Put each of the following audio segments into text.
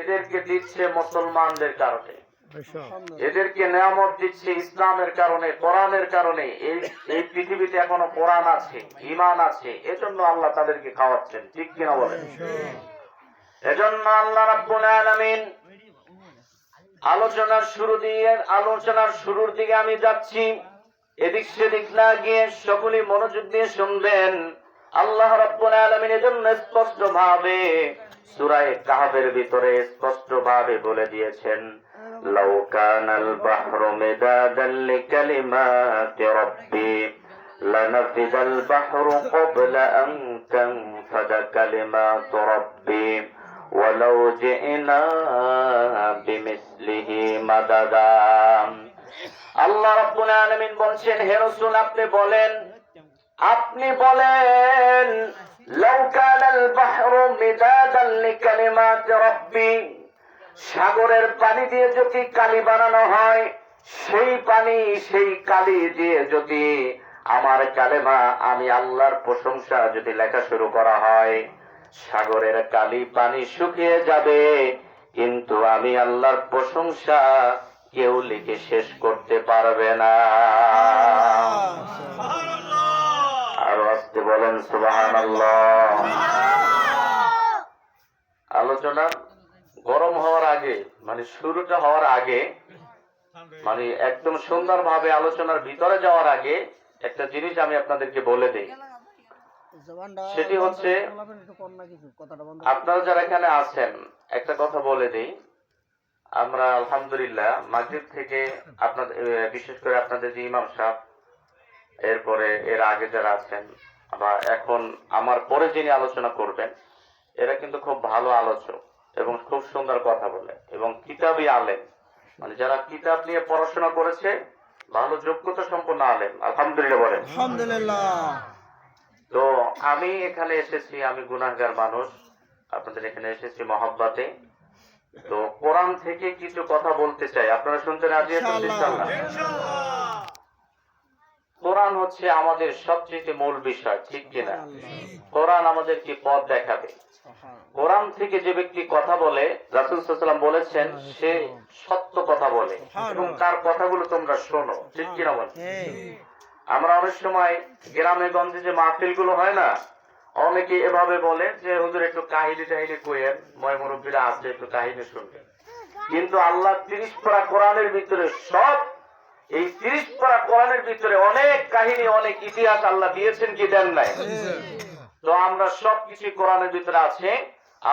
এদেরকে দিচ্ছে মুসলমানদের কারণে, এদেরকে নিয়ামত দিচ্ছে ইসলামের কারণে, কোরআনের কারণে। এই পৃথিবীতে এখনো কোরআন আছে, ঈমান আছে, এজন্য আল্লাহ তাদেরকে খাওয়াচ্ছেন, ঠিক কিনা বলেন? এজন্য আল্লাহ রাব্বুল আলামিন আলোচনার শুরুর দিকে আমি যাচ্ছি, এদিক সেদিক না গিয়ে সকলেই মনোযোগ দিয়ে শুনবেন। আল্লাহ রাব্বুল আলামিন এজন্য স্পষ্ট ভাবে সূরা কাহফের ভিতরে স্পষ্ট ভাবে বলে দিয়েছেন, লাউ কানাল বাহরু মিদাদান লিকালিমাতি রাব্বি লানাফিদাল বাহরু ক্বাবলা আন তানফাদা কালিমাতু রাব্বি ওয়ালাউ জি'না বিমিসলিহি মাদাদা। আল্লাহ রাব্বুল আলামিন বলছেন, হে রাসূল আপনি বলেন লাউ কানাল বাহরু মিদাদান লিকালিমাতি রাব্বি, সাগরের পানি দিয়ে যদি কালি বানানো হয়, সেই পানি সেই কালি দিয়ে যদি আমার কালেমা, আমি আল্লাহর প্রশংসা যদি লেখা শুরু করা হয়, সাগরের কালি পানি শুকিয়ে যাবে, কিন্তু আমি আল্লাহর প্রশংসা কেউ লিখে শেষ করতে পারবে না। আর আস্তে বলেন সুবহানাল্লাহ। আলোচনা গরম হওয়ার আগে, মানে শুরুটা হওয়ার আগে, মানে একদম সুন্দরভাবে আলোচনার ভিতরে যাওয়ার আগে একটা জিনিস আমি আপনাদেরকে বলে দিই। সেটি হচ্ছে, আপনারা যারা এখানে আছেন, একটা কথা বলে দিই, আমরা আলহামদুলিল্লাহ মাগরিব থেকে আপনাদের, বিশেষ করে আপনাদের যে ইমাম সাহেব, এরপরে এর আগে যারা আছেন বা এখন আমার পরে যিনি আলোচনা করবেন, এরা কিন্তু খুব ভালো আলোচক এবং খুব সুন্দর কথা বলে এবং কিতাবই আলেম, মানে যারা কিতাব নিয়ে পড়াশোনা করেছে, ভালো যোগ্যতা সম্পন্ন আলেম, আলহামদুলিল্লাহ বলেন। আলহামদুলিল্লাহ। তো আমি এখানে এসেছি, আমি গুনাহগার মানুষ, আপনাদের এখানে এসেছি মহব্বতে। তো কোরআন থেকে কিছু কথা বলতে চাই, আপনারা শুনতে রাজি আছেন ইনশাআল্লাহ? কোরআন হচ্ছে আমাদের সবচেয়ে মূল বিষয়, ঠিক কিনা? কোরআন আমাদেরকে পথ দেখাবে। কোরআন থেকে যে ব্যক্তি কথা বলে, রাসূল সাল্লাল্লাহু আলাইহি ওয়াসাল্লাম বলেছেন, সে সত্য কথা বলে এবং তার কথাগুলো তোমরা শোনো, ঠিক কিনা বলেন? আমরা অনেক সময় গ্রামে গঞ্জে যে মাহফিল গুলো হয় না, অনেকে এভাবে বলে যে হুজুর একটু কাহিনী টাহিনী কইেন, ময় মুরব্বীরা আছে, একটু কাহিনী শুনবেন। কিন্তু আল্লাহ 30 পারা কোরআনের ভিতরে এই 30 পারা কোরআনের ভিতরে অনেক কাহিনী, অনেক ইতিহাস আল্লাহ দিয়েছেন, কি দেন নাই? তো আমরা সবকিছু কোরআনের ভিতরে আছে।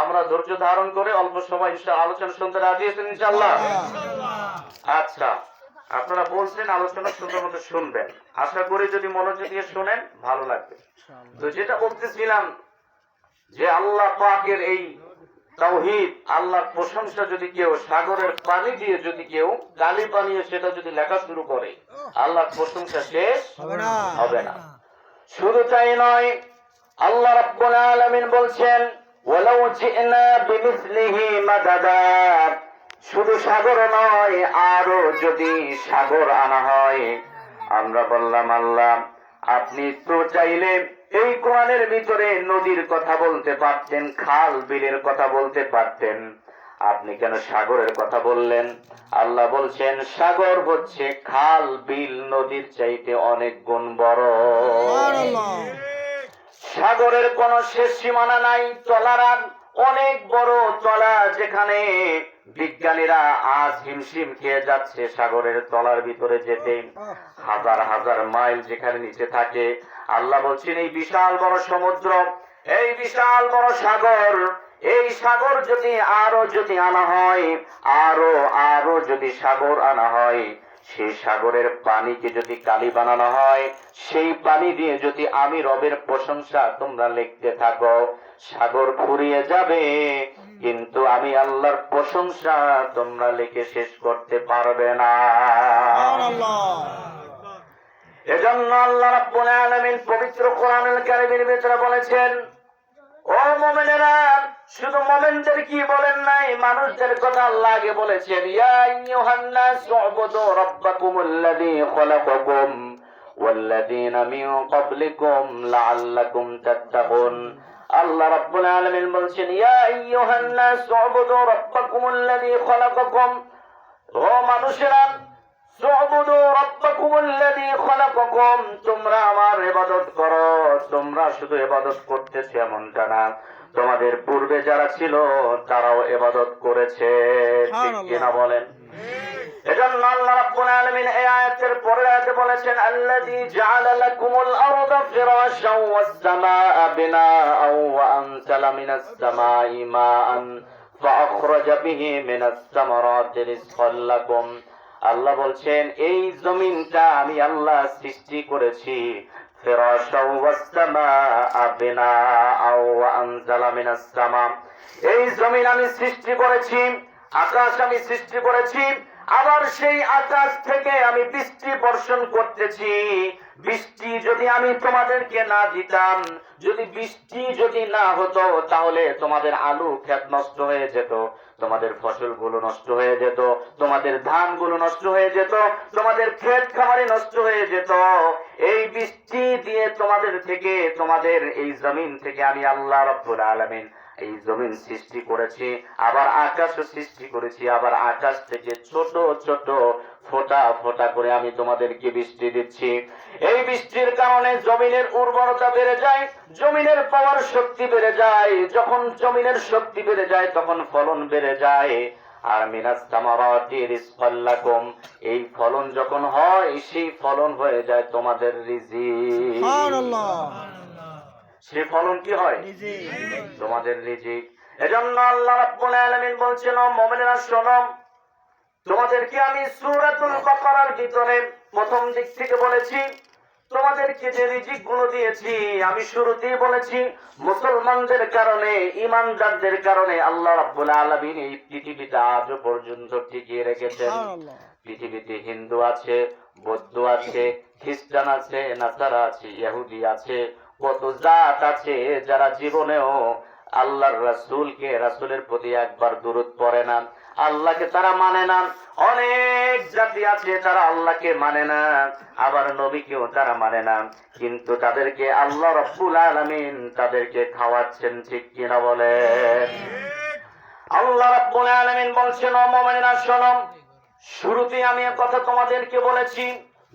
আমরা ধৈর্য ধারণ করে অল্প সময় আলোচনা শুনতে রাজি আছেন ইনশাআল্লাহ? আচ্ছা, আপনারা বলছেন আলোচনা সুন্দর মতো শুনবেন, আশা করি যদি মনোযোগ দিয়ে শুনেন ভালো লাগবে। তো যেটা বলতেছিলাম, যে আল্লাহ পাকের এই তাওহীদ, আল্লাহর প্রশংসা যদি কেউ সাগরের পানি দিয়ে যদি কেউ কালি বানিয়ে সেটা যদি লেখা শুরু করে, আল্লাহর প্রশংসা শেষ হবে না। শুধু তাই নয়, আল্লাহ রাব্বুল আলামিন বলছেন, ওয়ালাউ জি'না বিমিসলিহি মাদাদা, শুধু সাগর নয়, আরো যদি সাগর আনা হয়। আমরা বললাম, আল্লাহ আপনি তো চাইলে এই কোরআনের ভিতরে নদীর কথা বলতে পারতেন, খাল বিলের কথা বলতে পারতেন, আপনি কেন সাগরের কথা বললেন? আল্লাহ বলছেন, সাগর হচ্ছে খাল বিল নদীর চাইতে অনেক গুণ বড়। সাগরের কোন শেষ সীমানা নাই, তলার অনেক বড় তলা, যেখানে বিজ্ঞানীরা আজ হিমশিম খেয়ে যাচ্ছে সাগরের তলার ভিতরে যেতে, হাজার হাজার মাইল যেখানে নিচে থাকে। আল্লাহ বলছেন, এই বিশাল বড় সমুদ্র, এই বিশাল বড় সাগর, এই সাগর যদি আনা হয়, আরো যদি সাগর আনা হয়, সেই সাগরের পানিকে যদি কালি বানানো হয়, সেই পানি দিয়ে যদি আমি রবের প্রশংসা তোমরা লিখতে থাকো, সাগর ফুরিয়ে যাবে, কিন্তু আমি আল্লাহর প্রশংসা তোমরা লিখে শেষ করতে পারবে না। এজন্য আল্লাহ রাব্বুল আলামিন পবিত্র কোরআনুল কারীমের ভিতরে বলেছেন, ও মুমিনেরা, শুধু মুমিনদের কি বলেন নাই, মানুষদের কথা আল্লাহ আগে বলেছেন, ইয়া আইয়ুহান নাস উবুদু রাব্বাকুমুল্লাযী খালাকাকুম ওয়াল্লাযীনা মিন ক্বাবলিকুম লাআল্লাকুম তাত্তাকুন। আল্লাহ রাব্বুল আলামিন বলছেন, ইয়া আইয়ুহান নাস উবুদু রাব্বাকুমুল্লাযী খালাকাকুম, ও মানুষেরা, উবুদু রাব্বাকুমুল্লাযী খালাকাকুম, তোমরা আমার ইবাদত করো। তোমরা শুধু ইবাদত করতেছো এমনটা না, তোমাদের পূর্বে যারা ছিল তারাও ইবাদত করেছে, ঠিক কিনা বলেন? এজন্য আল্লাহ রাব্বুল আলামিন এই আয়াতের পরের আয়াতে বলেছেন, আল্লাযী জাআলা লাকুমুল আরদা ফিরাশাও ওয়াস সামাআ বিনাআও ওয়া আনজালা মিনাস সামাই মাআন ফাআখরাজা বিহি মিনাস সামারাতি রিজকান লাকুম। আল্লাহ বলছেন, এই জমিনটা আমি আল্লাহ সৃষ্টি করেছি। ফিরাশাও ওয়াস সামাআ বিনাআও ওয়া আনজালা মিনাস সামা, এই জমিন আমি সৃষ্টি করেছি, আকাশ আমি সৃষ্টি করেছি, আবার সেই আকাশ থেকে আমি বৃষ্টি বর্ষণ করতেছি। বৃষ্টি যদি আমি তোমাদেরকে না দিতাম, যদি বৃষ্টি যদি না হতো, তাহলে তোমাদের আলু ক্ষেত নষ্ট হয়ে যেত, তোমাদের ফসলগুলো নষ্ট হয়ে যেত, তোমাদের ধানগুলো নষ্ট হয়ে যেত, তোমাদের ক্ষেত খামারি নষ্ট হয়ে যেত। এই বৃষ্টি দিয়ে তোমাদের থেকে, তোমাদের এই জমিন থেকে আমি আল্লাহ রাব্বুল আলামিন এই জমিন সৃষ্টি করেছি, আবার আকাশও সৃষ্টি করেছি, আবার আকাশ থেকে ছোট ছোট ফোঁটা ফোঁটা করে আমি তোমাদেরকে বৃষ্টি দিচ্ছি। এই বৃষ্টির কারণে জমিনের উর্বরতা বেড়ে যায়, জমিনের পাওয়ার শক্তি বেড়ে যায়। যখন জমিনের শক্তি বেড়ে যায় তখন ফলন বেড়ে যায়। আর মিনাস সামারাতি রিজকান লাকুম, এই ফলন যখন হয় সেই ফলন হয়ে যায় তোমাদের রিজিক। সুবহানাল্লাহ। সে ফলন কি হয়? তোমাদের রিজিক। এজন্য আল্লাহ রাব্বুল আলামিন বলছেন, ও মুমিনেরা শোনো, তোমাদেরকে আমি সূরাতুল বাকারার ভিতরে প্রথম দিক থেকে বলেছি, তোমাদেরকে যে রিজিক গুলো দিয়েছি আমি শুরুতেই বলেছি, মুসলমানদের কারণে, ঈমানদারদের কারণে আল্লাহ রাব্বুল আলামিন এই পৃথিবীটা আজ পর্যন্ত টিকিয়ে রেখেছেন। পৃথিবীতে হিন্দু আছে, বৌদ্ধ আছে, খ্রিস্টান আছে, নাসারা আছে, ইহুদি আছে, কত জাত আছে যারা জীবনেও আল্লাহর রাসূলকে, রাসূলের প্রতি একবার দুরূদ পড়ে না, আল্লাহকে তারা মানে না। অনেক জাতি আছে তারা আল্লাহকে মানে না, আবার নবীকেও তারা মানে না, কিন্তু তাদেরকে আল্লাহ রাব্বুল আলামিন তাদেরকে খাওয়াচ্ছেন, ঠিক কিনা বলে? আল্লাহ রাব্বুল আলামিন বলছেন, ও মুমিনেরা শোনো, শুরুতে আমি এক কথা তোমাদেরকে বলেছি,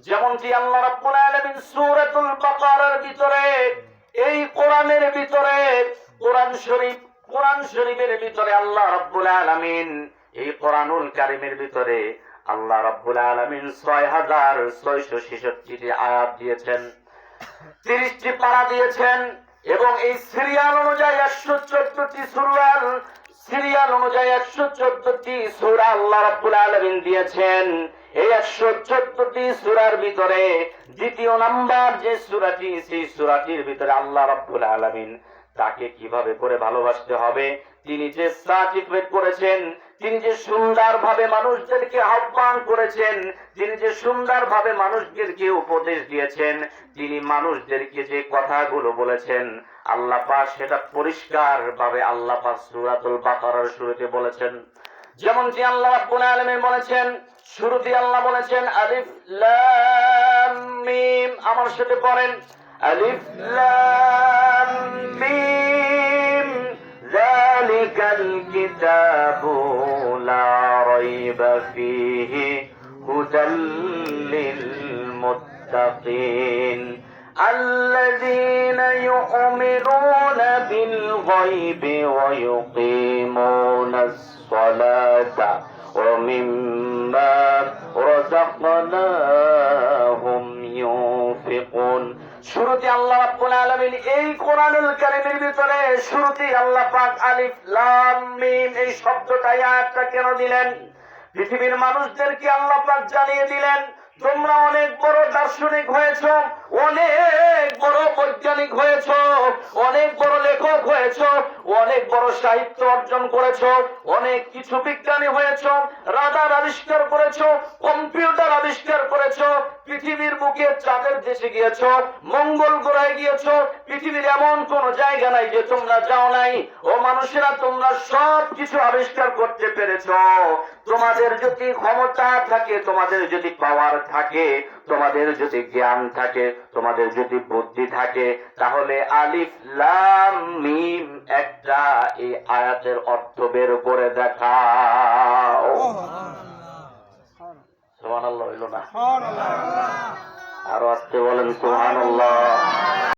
যেমনটি আল্লাহ রাব্বুল আলামিন সূরাতুল বাকারার ভিতরে, এই কোরআনের ভিতরে, কোরআন শরীফের ভিতরে আল্লাহ রাব্বুল আলামিন, এই কোরআনুল কারীমের ভিতরে আল্লাহ রাব্বুল আলামিন 6666টি আয়াত দিয়েছেন, 30টি পারা দিয়েছেন, এবং এই সিরিয়াল অনুযায়ী 114টি সূরা, সিরিয়াল অনুযায়ী 114টি সূরা আল্লাহ রাব্বুল আলামিন দিয়েছেন। এই 114টি সূরার ভিতরে দ্বিতীয় নাম্বার যে সূরাটি, সেই সূরাটির ভিতরে আল্লাহ রাব্বুল আলামিন তাকে কিভাবে করে ভালোবাসতে হবে তিনি যে সার্টিফিকেট করেছেন, তিনি যে সুন্দরভাবে মানুষদেরকে আহ্বান করেছেন, তিনি যে সুন্দরভাবে মানুষদেরকে উপদেশ দিয়েছেন, তিনি মানুষদেরকে যে কথাগুলো বলেছেন, আল্লাহ পাক সেটা পরিষ্কার ভাবে আল্লাহ পাক সূরাতুল বাকারার শুরুতে বলেছেন। যেমন যে আল্লাহ রাব্বুল আলামিন বলেছেন, শুরুতে আল্লাহ বলেছেন, আলিফ লাম মিম, আমার সাথে পড়েন, আলিফ লাম মিম, যালিকাল কিতাবু লা রাইবা ফীহি হুদাল লিল মুত্তাকিন الذين يؤمنون بالغيب ويقيمون الصلاة ومما رزقناهم ينفقون। শুরুতে আল্লাহ রাব্বুল আলামিন এই কোরআনুল কারীমের ভিতরে শুরুতে আল্লাহ পাক আলিফ লাম মিম এই শব্দটা, আয়াতটা কেন দিলেন? পৃথিবীর মানুষদেরকে আল্লাহ পাক জানিয়ে দিলেন, তোমরা অনেক বড় দার্শনিক হয়েছ, অনেক বড় বৈজ্ঞানিক হয়েছ, অনেক বড় লেখক হয়েছ, অনেক বড় সাহিত্য অর্জন করেছ, অনেক কিছু বিজ্ঞানী হয়েছ, রাডার আবিষ্কার করেছ, কম্পিউটার আবিষ্কার করেছ, পৃথিবীর বুকে চাঁদের দেশে গিয়েছ, মঙ্গল গ্রহে গিয়েছ, পৃথিবীর এমন কোন জায়গা নাই যে তোমরা যাও নাই। ও মানুষেরা, তোমরা সব কিছু আবিষ্কার করতে পেরেছ। তোমাদের যদি ক্ষমতা থাকে, তোমাদের যদি পাওয়ার থাকে, তোমাদের যদি জ্ঞান থাকে, তোমাদের যদি বুদ্ধি থাকে, তাহলে আলিফ লাম মিম একটা এই আয়াতের অর্থ বের করে দেখাও। সুবহানাল্লাহ হইল না? আরো আসতে বলেন সুবহানাল্লাহ।